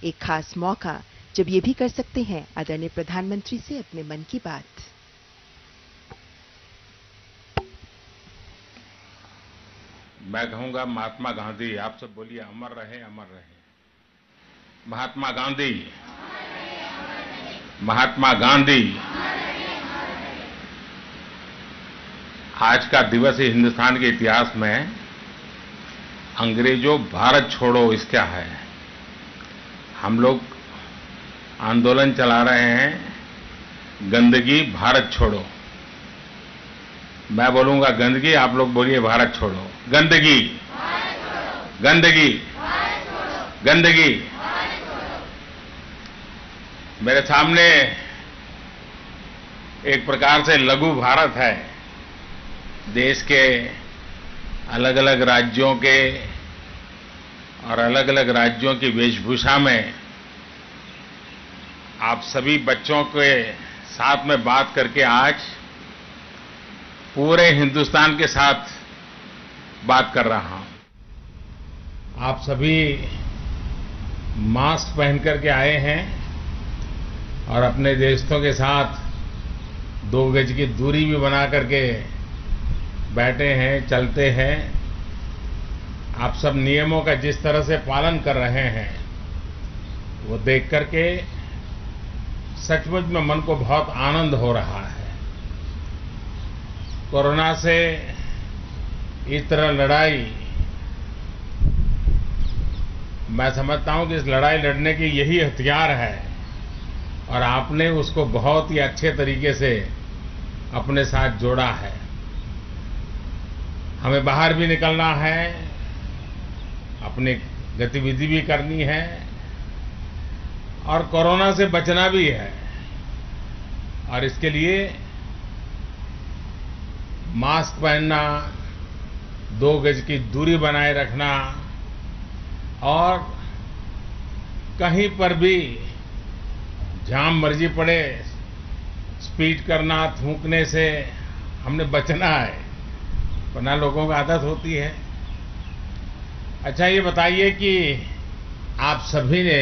एक खास मौका जब ये भी कर सकते हैं आदरणीय प्रधानमंत्री से अपने मन की बात। मैं कहूंगा महात्मा गांधी, आप सब बोलिए अमर रहे, अमर रहे। महात्मा गांधी, महात्मा गांधी। आज का दिवस हिंदुस्तान के इतिहास में अंग्रेजों भारत छोड़ो इसका है। हम लोग आंदोलन चला रहे हैं गंदगी भारत छोड़ो। मैं बोलूंगा गंदगी, आप लोग बोलिए भारत छोड़ो। गंदगी, गंदगी, गंदगी। मेरे सामने एक प्रकार से लघु भारत है। देश के अलग अलग राज्यों के और अलग अलग राज्यों की वेशभूषा में आप सभी बच्चों के साथ में बात करके आज पूरे हिंदुस्तान के साथ बात कर रहा हूं। आप सभी मास्क पहन करके आए हैं और अपने दोस्तों के साथ 2 गज की दूरी भी बना करके बैठे हैं, चलते हैं। आप सब नियमों का जिस तरह से पालन कर रहे हैं वो देख करके सचमुच में मन को बहुत आनंद हो रहा है। कोरोना से इस तरह लड़ाई, मैं समझता हूं कि इस लड़ाई लड़ने की यही हथियार है और आपने उसको बहुत ही अच्छे तरीके से अपने साथ जोड़ा है। हमें बाहर भी निकलना है, अपनी गतिविधि भी करनी है और कोरोना से बचना भी है और इसके लिए मास्क पहनना, 2 गज की दूरी बनाए रखना और कहीं पर भी जहां मर्जी पड़े स्पीड करना, थूकने से हमने बचना है, वरना लोगों को आदत होती है। अच्छा, ये बताइए कि आप सभी ने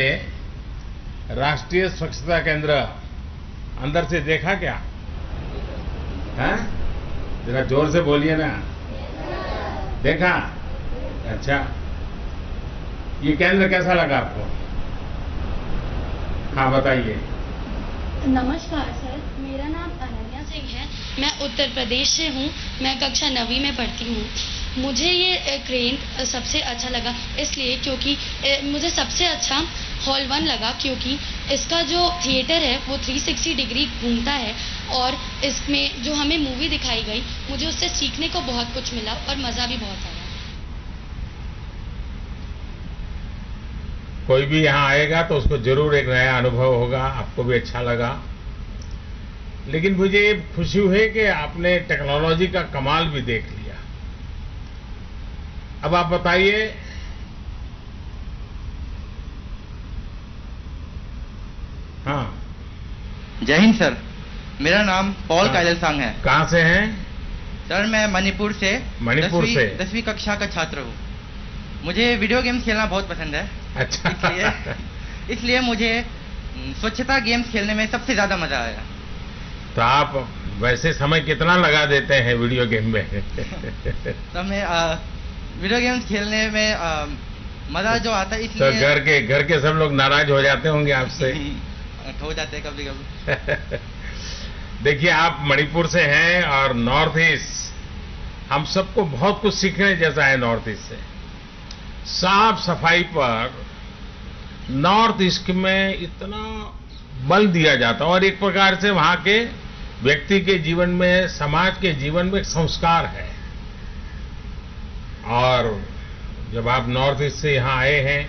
राष्ट्रीय स्वच्छता केंद्र अंदर से देखा क्या? हैं? जरा जोर से बोलिए ना। देखा? अच्छा, ये केंद्र कैसा लगा आपको? हाँ, बताइए। नमस्कार सर, मेरा नाम अनन्या सिंह है। मैं उत्तर प्रदेश से हूँ। मैं कक्षा 9वीं में पढ़ती हूँ। मुझे ये क्रेन सबसे अच्छा लगा इसलिए क्योंकि मुझे सबसे अच्छा हॉल 1 लगा क्योंकि इसका जो थिएटर है वो 360 डिग्री घूमता है और इसमें जो हमें मूवी दिखाई गई मुझे उससे सीखने को बहुत कुछ मिला और मज़ा भी बहुत आया। कोई भी यहाँ आएगा तो उसको जरूर एक नया अनुभव होगा, आपको भी अच्छा लगा। लेकिन मुझे खुशी हुई कि आपने टेक्नोलॉजी का कमाल भी देख लिया। अब आप बताइए, हाँ। जय हिंद सर, मेरा नाम पॉल कायलसांग है। कहाँ से हैं? सर मैं मणिपुर से 10वीं कक्षा का छात्र हूँ। मुझे वीडियो गेम्स खेलना बहुत पसंद है। अच्छा। इसलिए मुझे स्वच्छता गेम्स खेलने में सबसे ज्यादा मजा आया। तो आप वैसे समय कितना लगा देते हैं वीडियो गेम में? तो मैं वीडियो गेम्स खेलने में मजा जो आता है इसलिए। तो घर के सब लोग नाराज हो जाते होंगे आपसे? हो जाते हैं कभी कभी। देखिए, आप मणिपुर से हैं और नॉर्थ ईस्ट, हम सबको बहुत कुछ सीखने जैसा है नॉर्थ ईस्ट से। साफ सफाई पर नॉर्थ ईस्ट में इतना बल दिया जाता है और एक प्रकार से वहां के व्यक्ति के जीवन में, समाज के जीवन में एक संस्कार है। और जब आप नॉर्थ ईस्ट से यहाँ आए हैं,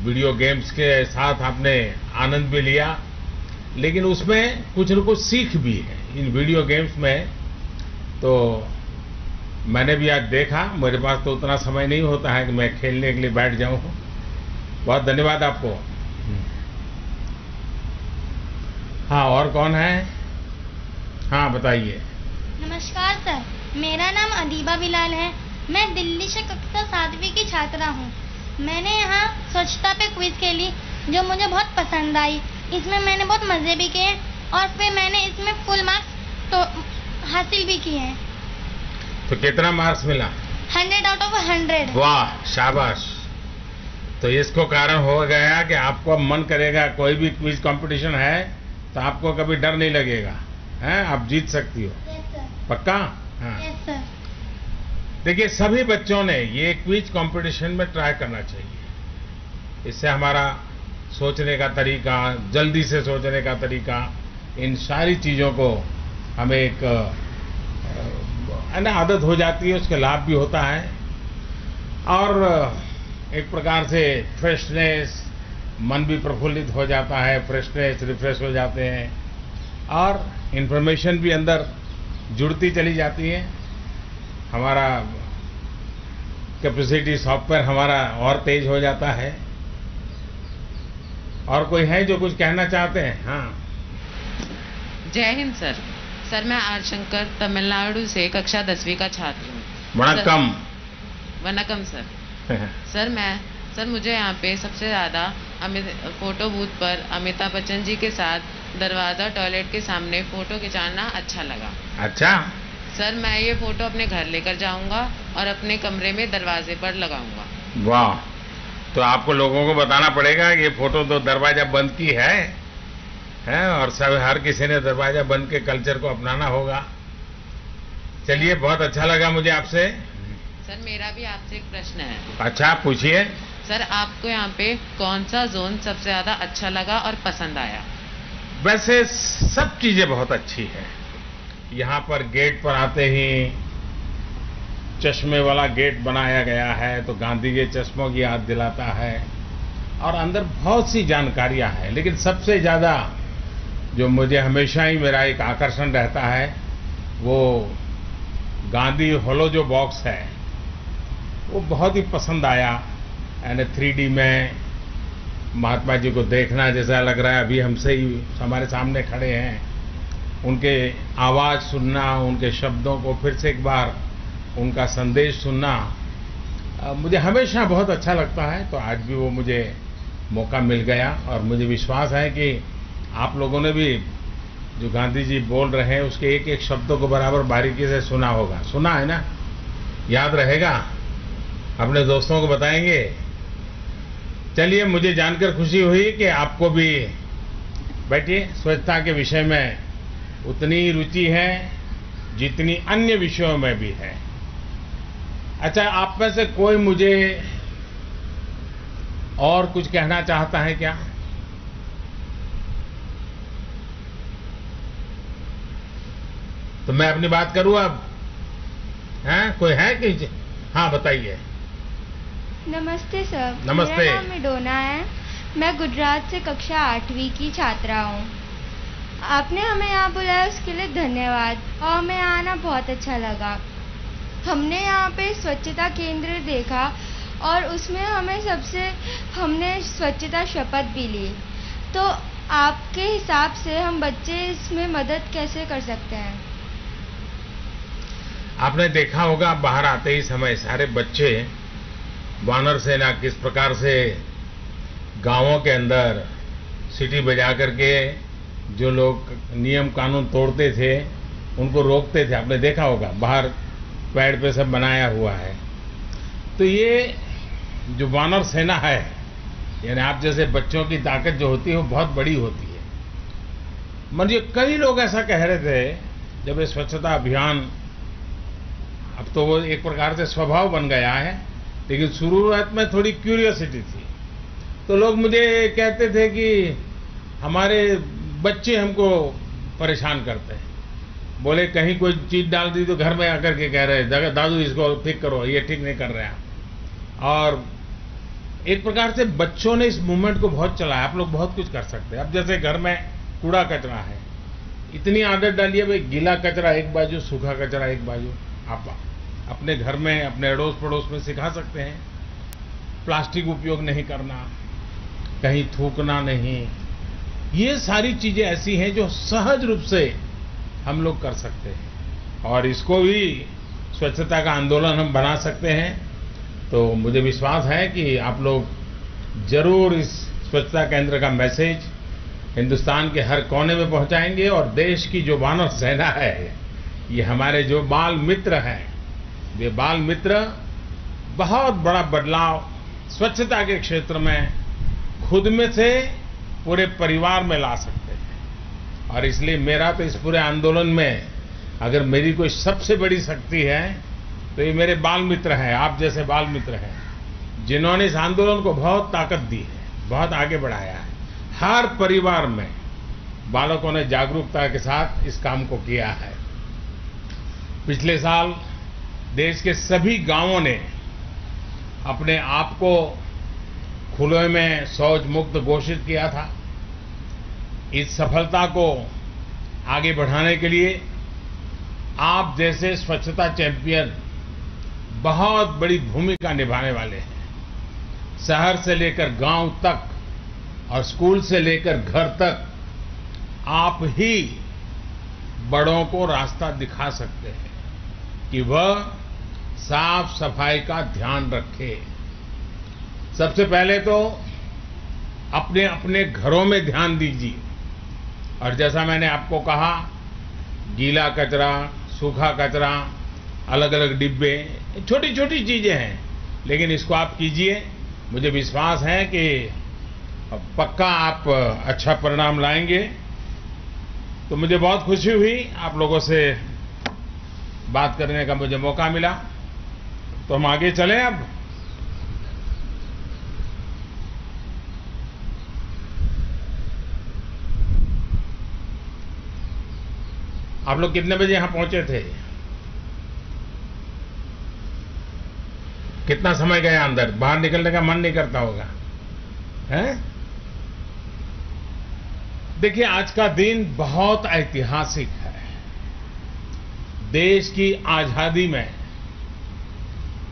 वीडियो गेम्स के साथ आपने आनंद भी लिया, लेकिन उसमें कुछ न कुछ सीख भी है इन वीडियो गेम्स में। तो मैंने भी आज देखा, मेरे पास तो उतना समय नहीं होता है कि मैं खेलने के लिए बैठ जाऊं। बहुत धन्यवाद आपको। हाँ, और कौन है? हाँ, बताइए। नमस्कार सर, मेरा नाम अदीबा बिलाल है। मैं दिल्ली से कक्षा 7वीं की छात्रा हूँ। मैंने यहाँ स्वच्छता पे क्विज खेली। जो मुझे बहुत पसंद आई। इसमें मैंने बहुत मजे भी किए और फिर मैंने इसमें फुल मार्क्स तो हासिल भी किए हैं। तो कितना मार्क्स मिला? 100 आउट ऑफ 100। वाह, शाबाश। तो इसको कारण हो गया कि आपको अब मन करेगा, कोई भी क्विज कंपटीशन है तो आपको कभी डर नहीं लगेगा, हैं? आप जीत सकती हो। Yes sir. पक्का? हाँ। Yes sir. देखिए, सभी बच्चों ने ये क्विज कंपटीशन में ट्राई करना चाहिए। इससे हमारा सोचने का तरीका, जल्दी से सोचने का तरीका, इन सारी चीजों को हमें एक आदत हो जाती है, उसके लाभ भी होता है और एक प्रकार से फ्रेशनेस, मन भी प्रफुल्लित हो जाता है, फ्रेशनेस, रिफ्रेश हो जाते हैं और इंफॉर्मेशन भी अंदर जुड़ती चली जाती है। हमारा कैपेसिटी, सॉफ्टवेयर हमारा और तेज हो जाता है। और कोई है जो कुछ कहना चाहते हैं? हाँ। जय हिंद सर। सर, मैं आर शंकर तमिलनाडु से कक्षा 10वीं का छात्र हूँ। वनकम। वनकम सर। सर मुझे यहाँ पे सबसे ज्यादा फोटो बूथ पर अमिताभ बच्चन जी के साथ दरवाजा टॉयलेट के सामने फोटो खिंचाना अच्छा लगा। अच्छा। सर, मैं ये फोटो अपने घर लेकर जाऊंगा और अपने कमरे में दरवाजे पर लगाऊंगा। वाह। तो आपको लोगों को बताना पड़ेगा ये फोटो तो दरवाजा बंद की है और सब हर किसी ने दरवाजा बंद के कल्चर को अपनाना होगा। चलिए, बहुत अच्छा लगा मुझे आपसे। सर, मेरा भी आपसे एक प्रश्न है। अच्छा, पूछिए। सर, आपको यहाँ पे कौन सा जोन सबसे ज्यादा अच्छा लगा और पसंद आया? वैसे सब चीजें बहुत अच्छी है। यहाँ पर गेट पर आते ही चश्मे वाला गेट बनाया गया है तो गांधी के चश्मों की याद दिलाता है और अंदर बहुत सी जानकारियां हैं। लेकिन सबसे ज्यादा जो मुझे हमेशा ही मेरा एक आकर्षण रहता है वो गांधी हॉलो जो बॉक्स है वो बहुत ही पसंद आया। यानी 3D में महात्मा जी को देखना जैसा लग रहा है अभी हमसे ही हमारे सामने खड़े हैं। उनके आवाज सुनना, उनके शब्दों को फिर से एक बार उनका संदेश सुनना मुझे हमेशा बहुत अच्छा लगता है। तो आज भी वो मुझे मौका मिल गया और मुझे विश्वास है कि आप लोगों ने भी जो गांधी जी बोल रहे हैं उसके एक एक शब्दों को बराबर बारीकी से सुना होगा। सुना है ना? याद रहेगा? अपने दोस्तों को बताएंगे? चलिए, मुझे जानकर खुशी हुई कि आपको भी, बैठिए, स्वच्छता के विषय में उतनी रुचि है जितनी अन्य विषयों में भी है। अच्छा, आप में से कोई मुझे और कुछ कहना चाहता है क्या? तो मैं अपनी बात करूं अब? हैं? कोई है कि? हाँ, बताइए। नमस्ते सर। नमस्ते। मेरा नाम मिडोना है। मैं गुजरात से कक्षा 8वीं की छात्रा हूँ। आपने हमें यहाँ बुलाया उसके लिए धन्यवाद और हमें आना बहुत अच्छा लगा। हमने यहाँ पे स्वच्छता केंद्र देखा और उसमें हमने स्वच्छता शपथ भी ली। तो आपके हिसाब से हम बच्चे इसमें मदद कैसे कर सकते हैं? आपने देखा होगा बाहर आते ही समय सारे बच्चे वानर सेना किस प्रकार से गांवों के अंदर सीटी बजा करके जो लोग नियम कानून तोड़ते थे उनको रोकते थे। आपने देखा होगा बाहर पेड़ पे सब बनाया हुआ है। तो ये जो वानर सेना है, यानी आप जैसे बच्चों की ताकत जो होती है वो बहुत बड़ी होती है। मुझे कई लोग ऐसा कह रहे थे जब ये स्वच्छता अभियान, अब तो वो एक प्रकार से स्वभाव बन गया है, लेकिन शुरुआत में थोड़ी क्यूरियोसिटी थी। तो लोग मुझे कहते थे कि हमारे बच्चे हमको परेशान करते हैं। बोले कहीं कोई चीज डाल दी तो घर में आकर के कह रहे दादू इसको ठीक करो, ये ठीक नहीं कर रहे हैं। और एक प्रकार से बच्चों ने इस मूवमेंट को बहुत चलाया। आप लोग बहुत कुछ कर सकते हैं। अब जैसे घर में कूड़ा कचरा है, इतनी आदत डालिए भाई, गीला कचरा एक बाजू, सूखा कचरा एक बाजू। आप अपने घर में, अपने अड़ोस पड़ोस में सिखा सकते हैं। प्लास्टिक उपयोग नहीं करना, कहीं थूकना नहीं। ये सारी चीजें ऐसी हैं जो सहज रूप से हम लोग कर सकते हैं और इसको भी स्वच्छता का आंदोलन हम बना सकते हैं। तो मुझे विश्वास है कि आप लोग जरूर इस स्वच्छता केंद्र का मैसेज हिंदुस्तान के हर कोने में पहुंचाएंगे और देश की जो मानव सेना है, ये हमारे जो बाल मित्र हैं, वे बाल मित्र बहुत बड़ा बदलाव स्वच्छता के क्षेत्र में खुद में से पूरे परिवार में ला सकते हैं। और इसलिए मेरा तो इस पूरे आंदोलन में अगर मेरी कोई सबसे बड़ी शक्ति है तो ये मेरे बाल मित्र हैं, आप जैसे बाल मित्र हैं, जिन्होंने इस आंदोलन को बहुत ताकत दी है, बहुत आगे बढ़ाया है। हर परिवार में बालकों ने जागरूकता के साथ इस काम को किया है। पिछले साल देश के सभी गांवों ने अपने आप को खुले में शौच मुक्त घोषित किया था। इस सफलता को आगे बढ़ाने के लिए आप जैसे स्वच्छता चैंपियन बहुत बड़ी भूमिका निभाने वाले हैं। शहर से लेकर गांव तक और स्कूल से लेकर घर तक आप ही बड़ों को रास्ता दिखा सकते हैं कि वह साफ सफाई का ध्यान रखें। सबसे पहले तो अपने अपने घरों में ध्यान दीजिए और जैसा मैंने आपको कहा, गीला कचरा, सूखा कचरा, अलग अलग डिब्बे, छोटी छोटी चीजें हैं, लेकिन इसको आप कीजिए। मुझे विश्वास है कि पक्का आप अच्छा परिणाम लाएंगे। तो मुझे बहुत खुशी हुई आप लोगों से बात करने का मुझे मौका मिला। तो हम आगे चलें अब। आप लोग कितने बजे यहां पहुंचे थे? कितना समय गया अंदर? बाहर निकलने का मन नहीं करता होगा, हैं? देखिए, आज का दिन बहुत ऐतिहासिक है। देश की आजादी में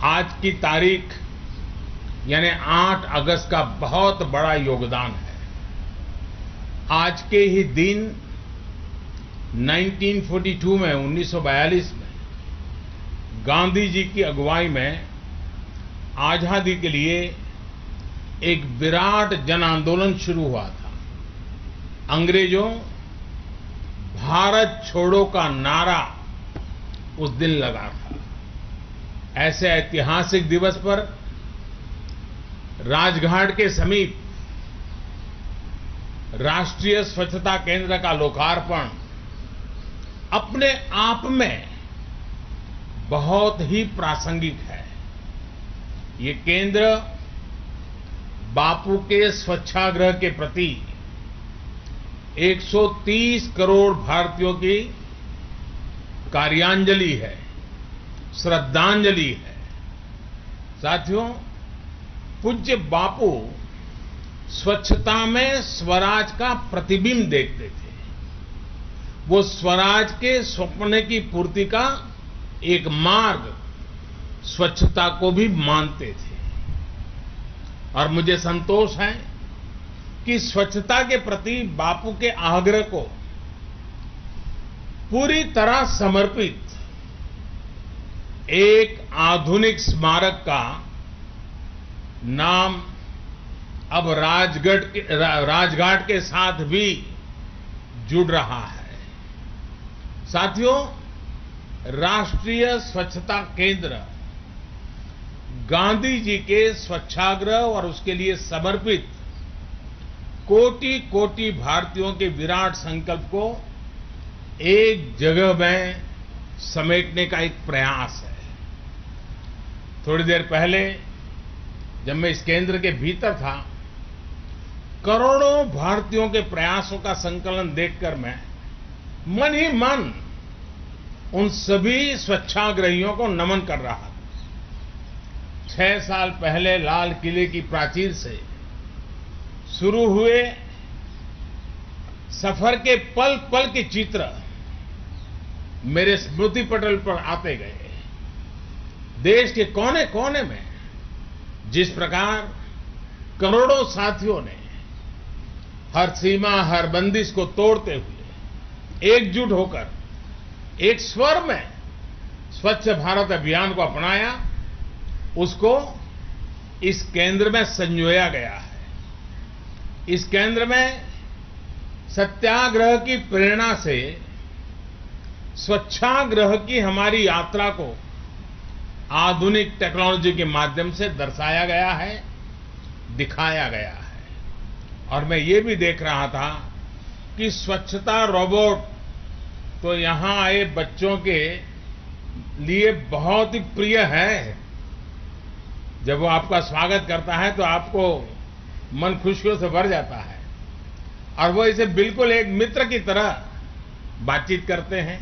आज की तारीख यानी 8 अगस्त का बहुत बड़ा योगदान है। आज के ही दिन 1942 में 1942 में गांधी जी की अगुवाई में आजादी के लिए एक विराट जन आंदोलन शुरू हुआ था। अंग्रेजों भारत छोड़ो का नारा उस दिन लगा था। ऐसे ऐतिहासिक दिवस पर राजघाट के समीप राष्ट्रीय स्वच्छता केंद्र का लोकार्पण अपने आप में बहुत ही प्रासंगिक है। ये केंद्र बापू के स्वच्छाग्रह के प्रति 130 करोड़ भारतीयों की कार्यांजलि है, श्रद्धांजलि है। साथियों, पूज्य बापू स्वच्छता में स्वराज का प्रतिबिंब देखते थे। वो स्वराज के सपने की पूर्ति का एक मार्ग स्वच्छता को भी मानते थे। और मुझे संतोष है कि स्वच्छता के प्रति बापू के आग्रह को पूरी तरह समर्पित एक आधुनिक स्मारक का नाम अब राजघाट के साथ भी जुड़ रहा है। साथियों, राष्ट्रीय स्वच्छता केंद्र गांधी जी के स्वच्छाग्रह और उसके लिए समर्पित कोटि कोटि भारतीयों के विराट संकल्प को एक जगह में समेटने का एक प्रयास है। थोड़ी देर पहले जब मैं इस केंद्र के भीतर था, करोड़ों भारतीयों के प्रयासों का संकलन देखकर मैं मन ही मन उन सभी स्वच्छाग्रहियों को नमन कर रहा था। 6 साल पहले लाल किले की प्राचीर से शुरू हुए सफर के पल पल के चित्र मेरे स्मृति पटल पर आते गए। देश के कोने कोने में जिस प्रकार करोड़ों साथियों ने हर सीमा, हर बंदिश को तोड़ते हुए एकजुट होकर एक स्वर में स्वच्छ भारत अभियान को अपनाया, उसको इस केंद्र में संजोया गया है। इस केंद्र में सत्याग्रह की प्रेरणा से स्वच्छाग्रह की हमारी यात्रा को आधुनिक टेक्नोलॉजी के माध्यम से दर्शाया गया है, दिखाया गया है। और मैं ये भी देख रहा था कि स्वच्छता रोबोट तो यहां आए बच्चों के लिए बहुत ही प्रिय है। जब वो आपका स्वागत करता है तो आपको मन खुशियों से भर जाता है और वो इसे बिल्कुल एक मित्र की तरह बातचीत करते हैं।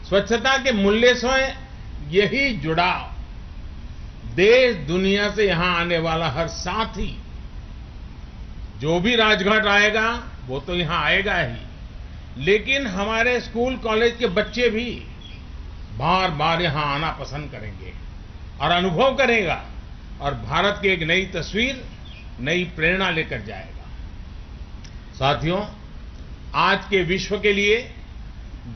स्वच्छता के मूल्य से यही जुड़ाव देश दुनिया से यहां आने वाला हर साथी जो भी राजघाट आएगा वो तो यहां आएगा ही, लेकिन हमारे स्कूल कॉलेज के बच्चे भी बार बार यहां आना पसंद करेंगे और अनुभव करेगा और भारत की एक नई तस्वीर, नई प्रेरणा लेकर जाएगा। साथियों, आज के विश्व के लिए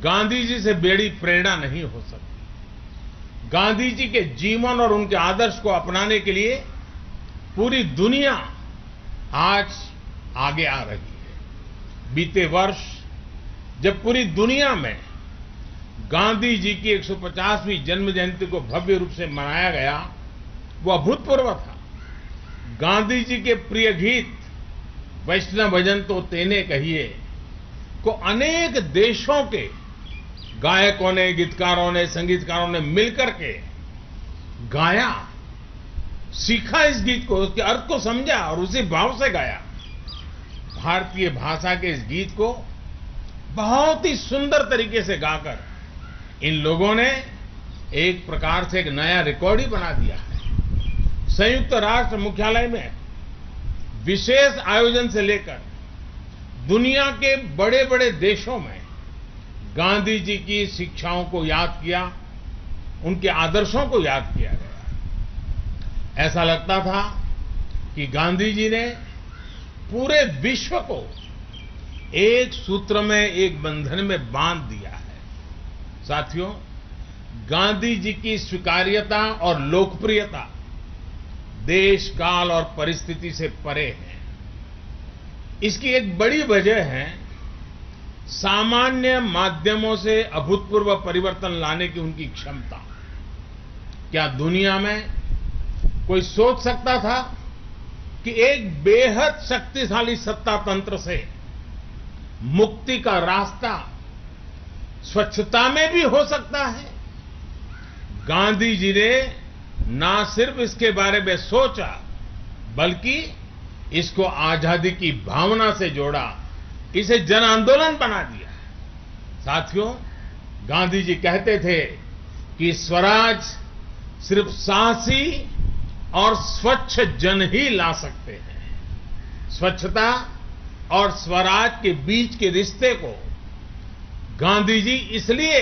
गांधी जी से बड़ी प्रेरणा नहीं हो सकती। गांधी जी के जीवन और उनके आदर्श को अपनाने के लिए पूरी दुनिया आज आगे आ रही है। बीते वर्ष जब पूरी दुनिया में गांधी जी की 150वीं जन्म जयंती को भव्य रूप से मनाया गया, वो अभूतपूर्व था। गांधी जी के प्रिय गीत वैष्णव भजन तो तेने कहिए को अनेक देशों के गायकों ने, गीतकारों ने, संगीतकारों ने मिलकर के गाया, सीखा इस गीत को, उसके अर्थ को समझा और उसी भाव से गाया। भारतीय भाषा के इस गीत को बहुत ही सुंदर तरीके से गाकर इन लोगों ने एक प्रकार से एक नया रिकॉर्ड ही बना दिया है। संयुक्त राष्ट्र मुख्यालय में विशेष आयोजन से लेकर दुनिया के बड़े बड़े देशों में गांधी जी की शिक्षाओं को याद किया, उनके आदर्शों को याद किया गया। ऐसा लगता था कि गांधी जी ने पूरे विश्व को एक सूत्र में, एक बंधन में बांध दिया है। साथियों, गांधी जी की स्वीकार्यता और लोकप्रियता देश, काल और परिस्थिति से परे है। इसकी एक बड़ी वजह है सामान्य माध्यमों से अभूतपूर्व परिवर्तन लाने की उनकी क्षमता। क्या दुनिया में कोई सोच सकता था कि एक बेहद शक्तिशाली सत्ता तंत्र से मुक्ति का रास्ता स्वच्छता में भी हो सकता है? गांधी जी ने ना सिर्फ इसके बारे में सोचा, बल्कि इसको आजादी की भावना से जोड़ा, इसे जन आंदोलन बना दिया। साथियों, गांधी जी कहते थे कि स्वराज सिर्फ साहसी और स्वच्छ जन ही ला सकते हैं। स्वच्छता और स्वराज के बीच के रिश्ते को गांधी जी इसलिए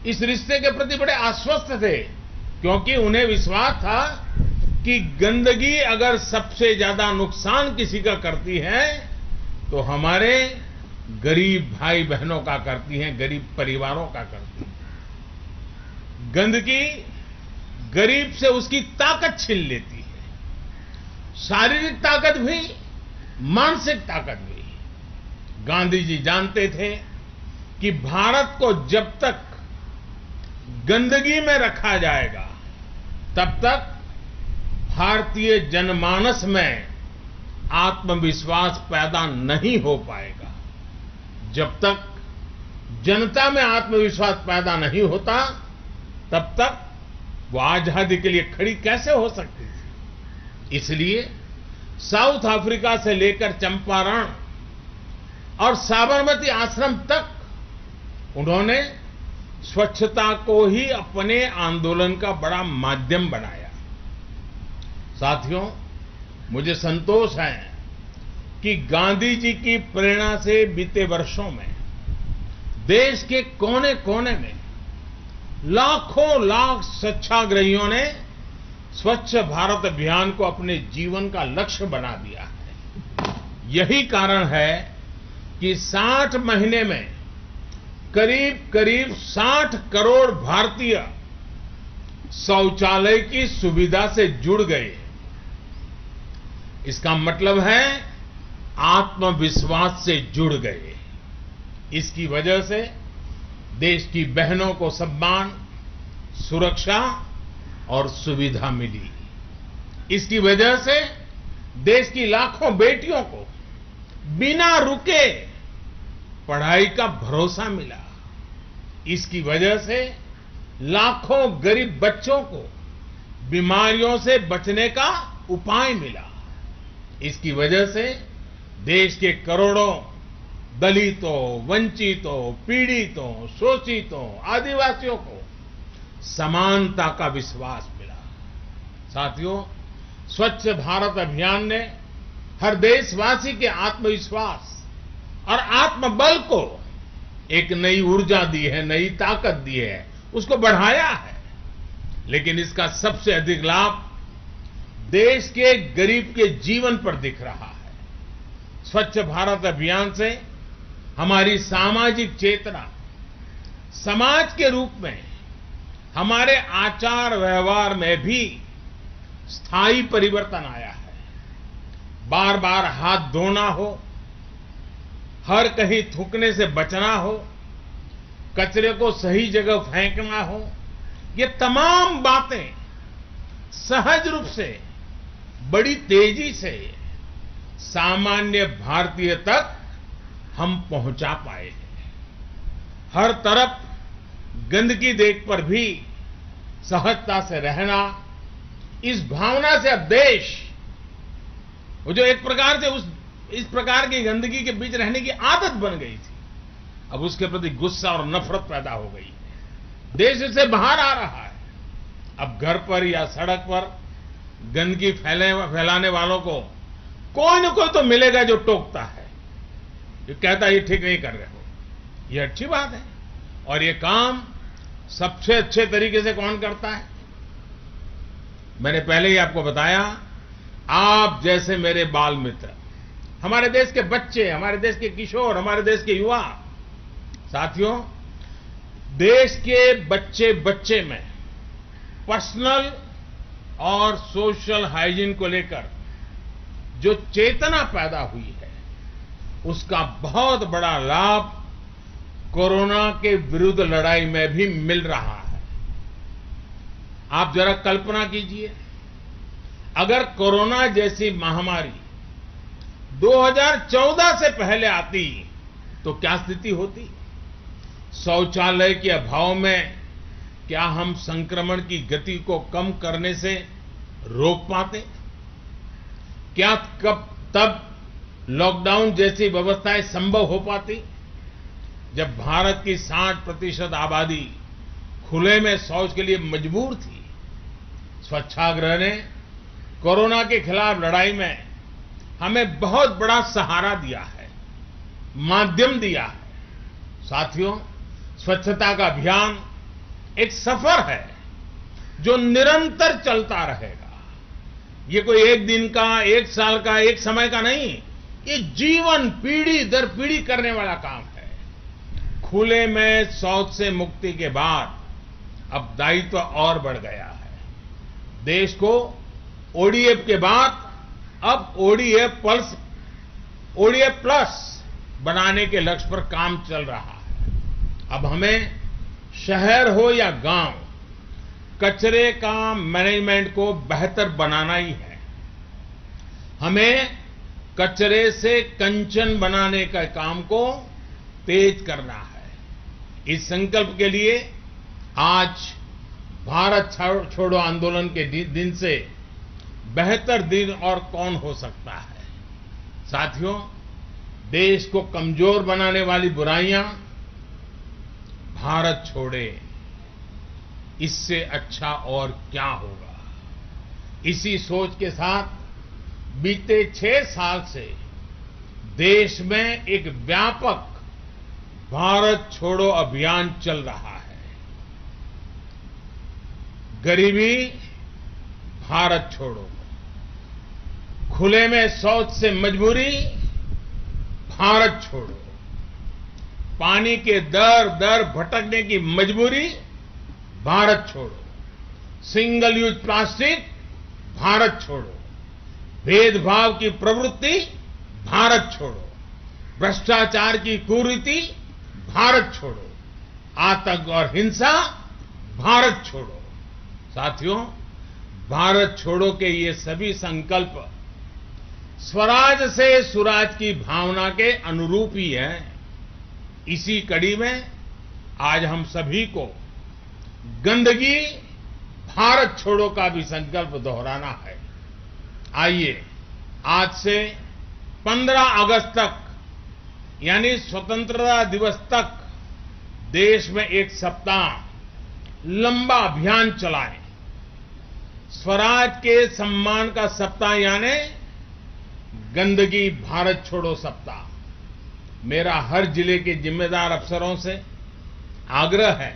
इस रिश्ते के प्रति बड़े आश्वस्त थे क्योंकि उन्हें विश्वास था कि गंदगी अगर सबसे ज्यादा नुकसान किसी का करती है तो हमारे गरीब भाई बहनों का करती है, गरीब परिवारों का करती है। गंदगी गरीब से उसकी ताकत छीन लेती है, शारीरिक ताकत भी, मानसिक ताकत भी। गांधी जी जानते थे कि भारत को जब तक गंदगी में रखा जाएगा तब तक भारतीय जनमानस में आत्मविश्वास पैदा नहीं हो पाएगा। जब तक जनता में आत्मविश्वास पैदा नहीं होता तब तक वो आजादी के लिए खड़ी कैसे हो सकती थी? इसलिए साउथ अफ्रीका से लेकर चंपारण और साबरमती आश्रम तक उन्होंने स्वच्छता को ही अपने आंदोलन का बड़ा माध्यम बनाया। साथियों, मुझे संतोष है कि गांधी जी की प्रेरणा से बीते वर्षों में देश के कोने कोने में लाखों लाख स्वच्छाग्रहियों ने स्वच्छ भारत अभियान को अपने जीवन का लक्ष्य बना दिया है। यही कारण है कि 60 महीने में करीब करीब 60 करोड़ भारतीय शौचालय की सुविधा से जुड़ गए। इसका मतलब है आत्मविश्वास से जुड़ गए। इसकी वजह से देश की बहनों को सम्मान, सुरक्षा और सुविधा मिली। इसकी वजह से देश की लाखों बेटियों को बिना रुके पढ़ाई का भरोसा मिला। इसकी वजह से लाखों गरीब बच्चों को बीमारियों से बचने का उपाय मिला। इसकी वजह से देश के करोड़ों दलितों, वंचितों, पीड़ितों, शोषितों, आदिवासियों को समानता का विश्वास मिला। साथियों, स्वच्छ भारत अभियान ने हर देशवासी के आत्मविश्वास और आत्मबल को एक नई ऊर्जा दी है, नई ताकत दी है, उसको बढ़ाया है। लेकिन इसका सबसे अधिक लाभ देश के गरीब के जीवन पर दिख रहा है। स्वच्छ भारत अभियान से हमारी सामाजिक चेतना, समाज के रूप में हमारे आचार व्यवहार में भी स्थायी परिवर्तन आया है। बार बार हाथ धोना हो, हर कहीं थूकने से बचना हो, कचरे को सही जगह फेंकना हो, ये तमाम बातें सहज रूप से, बड़ी तेजी से सामान्य भारतीय तक हम पहुंचा पाए हैं। हर तरफ गंदगी देख पर भी सहजता से रहना, इस भावना से अब देश, वो जो एक प्रकार से इस प्रकार की गंदगी के बीच रहने की आदत बन गई थी, अब उसके प्रति गुस्सा और नफरत पैदा हो गई है। देश इससे बाहर आ रहा है। अब घर पर या सड़क पर गंदगी फैलाने वालों को कोई न कोई तो मिलेगा जो टोकता है, जो कहता है ये ठीक नहीं कर रहे हो। ये अच्छी बात है। और ये काम सबसे अच्छे तरीके से कौन करता है? मैंने पहले ही आपको बताया, आप जैसे मेरे बाल मित्र, हमारे देश के बच्चे, हमारे देश के किशोर, हमारे देश के युवा। साथियों, देश के बच्चे में पर्सनल और सोशल हाइजीन को लेकर जो चेतना पैदा हुई है, उसका बहुत बड़ा लाभ कोरोना के विरुद्ध लड़ाई में भी मिल रहा है। आप जरा कल्पना कीजिए, अगर कोरोना जैसी महामारी 2014 से पहले आती तो क्या स्थिति होती? शौचालय के अभाव में क्या हम संक्रमण की गति को कम करने से रोक पाते? क्या तब लॉकडाउन जैसी व्यवस्थाएं संभव हो पाती? जब भारत की 60% आबादी खुले में शौच के लिए मजबूर थी, स्वच्छाग्रह ने कोरोना के खिलाफ लड़ाई में हमें बहुत बड़ा सहारा दिया है, माध्यम दिया है। साथियों, स्वच्छता का अभियान एक सफर है जो निरंतर चलता रहेगा। ये कोई एक दिन का, एक साल का, एक समय का नहीं, ये जीवन पीढ़ी दर पीढ़ी करने वाला काम है। खुले में शौच से मुक्ति के बाद अब दायित्व और बढ़ गया है। देश को ओडीएफ के बाद अब ओडीएफ प्लस बनाने के लक्ष्य पर काम चल रहा है। अब हमें शहर हो या गांव, कचरे का मैनेजमेंट को बेहतर बनाना ही है। हमें कचरे से कंचन बनाने का काम को तेज करना है। इस संकल्प के लिए आज भारत छोड़ो आंदोलन के दिन से बेहतर दिन और कौन हो सकता है? साथियों, देश को कमजोर बनाने वाली बुराइयां भारत छोड़े, इससे अच्छा और क्या होगा? इसी सोच के साथ बीते 6 साल से देश में एक व्यापक भारत छोड़ो अभियान चल रहा है। गरीबी भारत छोड़ो, खुले में शौच से मजबूरी भारत छोड़ो, पानी के दर भटकने की मजबूरी भारत छोड़ो, सिंगल यूज प्लास्टिक भारत छोड़ो, भेदभाव की प्रवृत्ति भारत छोड़ो, भ्रष्टाचार की कुरीति भारत छोड़ो, आतंक और हिंसा भारत छोड़ो। साथियों, भारत छोड़ो के ये सभी संकल्प स्वराज से सुराज की भावना के अनुरूप ही है। इसी कड़ी में आज हम सभी को गंदगी भारत छोड़ो का भी संकल्प दोहराना है। आइए आज से 15 अगस्त तक यानी स्वतंत्रता दिवस तक देश में एक सप्ताह लंबा अभियान चलाएं। स्वराज के सम्मान का सप्ताह यानी गंदगी भारत छोड़ो सप्ताह। मेरा हर जिले के जिम्मेदार अफसरों से आग्रह है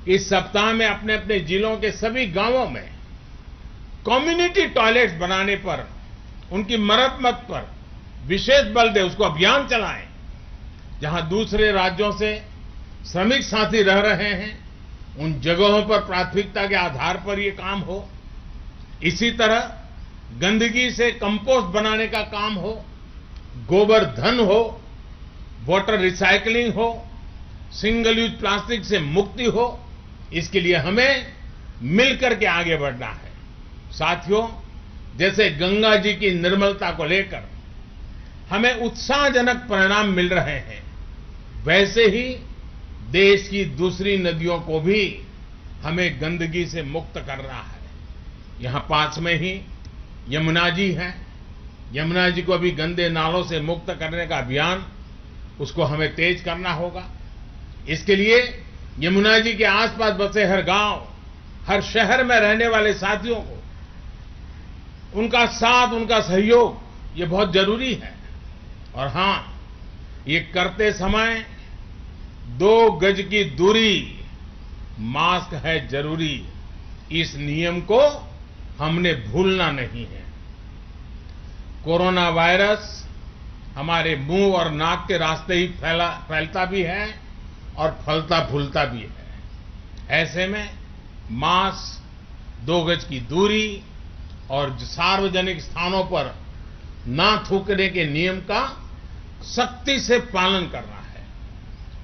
कि इस सप्ताह में अपने अपने जिलों के सभी गांवों में कम्युनिटी टॉयलेट्स बनाने पर, उनकी मरम्मत पर विशेष बल दें, उसको अभियान चलाएं। जहां दूसरे राज्यों से श्रमिक साथी रह रहे हैं, उन जगहों पर प्राथमिकता के आधार पर ये काम हो। इसी तरह गंदगी से कंपोस्ट बनाने का काम हो, गोबर धन हो, वाटर रिसाइकलिंग हो, सिंगल यूज प्लास्टिक से मुक्ति हो। इसके लिए हमें मिलकर के आगे बढ़ना है। साथियों, जैसे गंगा जी की निर्मलता को लेकर हमें उत्साहजनक परिणाम मिल रहे हैं, वैसे ही देश की दूसरी नदियों को भी हमें गंदगी से मुक्त करना है। यहां पास में ही यमुना जी है। यमुना जी को भी गंदे नालों से मुक्त करने का अभियान, उसको हमें तेज करना होगा। इसके लिए यमुना जी के आसपास बसे हर गांव, हर शहर में रहने वाले साथियों को उनका साथ, उनका सहयोग ये बहुत जरूरी है। और हां, ये करते समय 2 गज की दूरी, मास्क है जरूरी, इस नियम को हमने भूलना नहीं है। कोरोना वायरस हमारे मुंह और नाक के रास्ते ही फैलता भी है और फलता फूलता भी है। ऐसे में मास्क, 2 गज की दूरी और सार्वजनिक स्थानों पर ना थूकने के नियम का सख्ती से पालन करना है।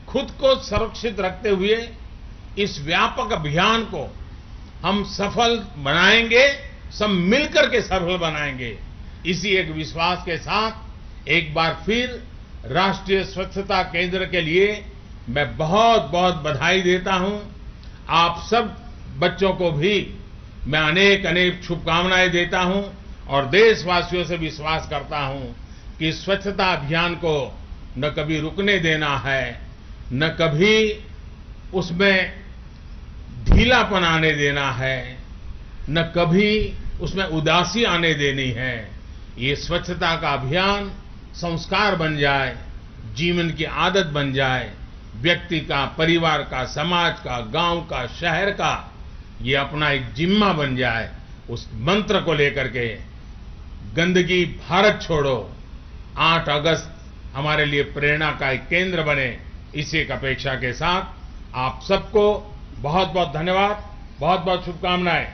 खुद को सुरक्षित रखते हुए इस व्यापक अभियान को हम सफल बनाएंगे, सब मिलकर के सफल बनाएंगे। इसी एक विश्वास के साथ एक बार फिर राष्ट्रीय स्वच्छता केंद्र के लिए मैं बहुत बहुत बधाई देता हूं। आप सब बच्चों को भी मैं अनेक अनेक शुभकामनाएं देता हूं और देशवासियों से विश्वास करता हूं कि स्वच्छता अभियान को न कभी रुकने देना है, न कभी उसमें ढीलापन आने देना है, न कभी उसमें उदासी आने देनी है। ये स्वच्छता का अभियान संस्कार बन जाए, जीवन की आदत बन जाए, व्यक्ति का, परिवार का, समाज का, गांव का, शहर का ये अपना एक जिम्मा बन जाए। उस मंत्र को लेकर के गंदगी भारत छोड़ो 8 अगस्त हमारे लिए प्रेरणा का एक केंद्र बने, इसी एक अपेक्षा के साथ आप सबको बहुत बहुत धन्यवाद, बहुत बहुत शुभकामनाएं।